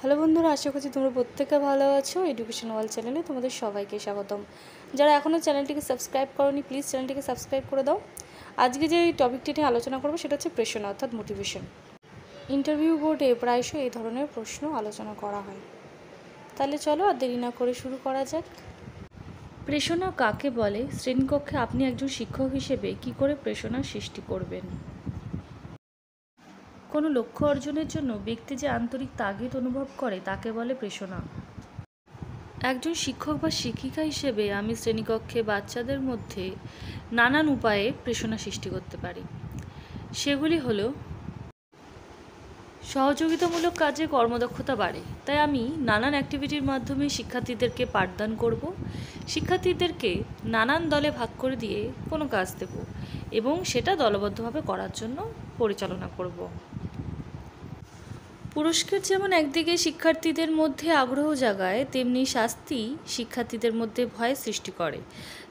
Hello বন্ধুরা, আশা করছি তোমরা প্রত্যেকে ভালো আছো। এডুকেশন ওয়ার্ল্ড চ্যানেলে তোমাদের সবাইকে স্বাগতম। যারা এখনও চ্যানেলটিকে সাবস্ক্রাইব করোনি, প্লিজ চ্যানেলটিকে সাবস্ক্রাইব করে দাও। আজকে যে টপিকটি নিয়ে আলোচনা করবো সেটা হচ্ছে প্রেরণা অর্থাৎ মোটিভেশন। ইন্টারভিউ বোর্ডে প্রায়শই এই ধরনের প্রশ্ন আলোচনা করা হয়। তাহলে চলো আর দেরি না করে শুরু করা যাক। প্রেরণা কাকে বলে? শ্রেণীকক্ষে আপনি একজন শিক্ষক হিসেবে কী করে প্রেরণার সৃষ্টি করবেন? কোনো লক্ষ্য অর্জনের জন্য ব্যক্তি যে আন্তরিক তাগিদ অনুভব করে তাকে বলে প্রেরণা। একজন শিক্ষক বা শিক্ষিকা হিসেবে আমি শ্রেণীকক্ষে বাচ্চাদের মধ্যে নানান উপায়ে প্রেরণা সৃষ্টি করতে পারি। সেগুলি হলো, সহযোগিতামূলক কাজে কর্মদক্ষতা বাড়ে, তাই আমি নানান অ্যাক্টিভিটির মাধ্যমে শিক্ষার্থীদেরকে পাঠদান করব। শিক্ষার্থীদেরকে নানান দলে ভাগ করে দিয়ে কোনো কাজ দেব এবং সেটা দলবদ্ধভাবে করার জন্য পরিচালনা করব। পুরস্কার যেমন একদিকে শিক্ষার্থীদের মধ্যে আগ্রহ জাগায়, তেমনি শাস্তি শিক্ষার্থীদের মধ্যে ভয় সৃষ্টি করে।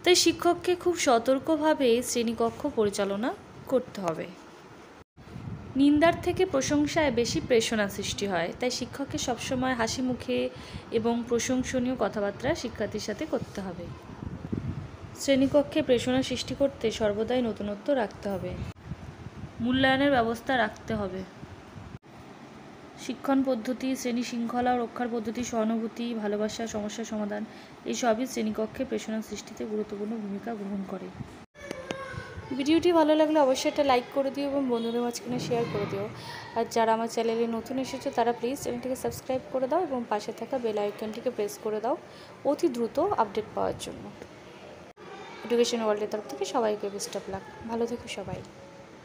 তাই শিক্ষককে খুব সতর্কভাবে শ্রেণীকক্ষ পরিচালনা করতে হবে। নিন্দার থেকে প্রশংসায় বেশি প্রেরণা সৃষ্টি হয়, তাই শিক্ষককে সবসময় হাসি মুখে এবং প্রশংসনীয় কথাবার্তা শিক্ষার্থীর সাথে করতে হবে। শ্রেণীকক্ষে প্রেরণা সৃষ্টি করতে সর্বদাই নতুনত্ব রাখতে হবে। মূল্যায়নের ব্যবস্থা রাখতে হবে। শিক্ষণ পদ্ধতি, শ্রেণী শৃঙ্খলা রক্ষার পদ্ধতি, সহানুভূতি, ভালোবাসা, সমস্যার সমাধান, এই সবই শ্রেণীকক্ষে প্রেরণা সৃষ্টিতে গুরুত্বপূর্ণ ভূমিকা গ্রহণ করে। ভিডিওটি ভালো লাগলে অবশ্যই একটা লাইক করে দিও এবং বন্ধুদের মাঝখানে শেয়ার করে দিও। আর যারা আমার চ্যানেলে নতুন এসেছো তারা প্লিজ চ্যানেলটিকে সাবস্ক্রাইব করে দাও এবং পাশে থাকা বেল আইকনটিকে প্রেস করে দাও অতি দ্রুত আপডেট পাওয়ার জন্য। এডুকেশন ওয়ার্ল্ডের তরফ থেকে সবাইকে বেস্ট অফ লাক। ভালো থেকো সবাই।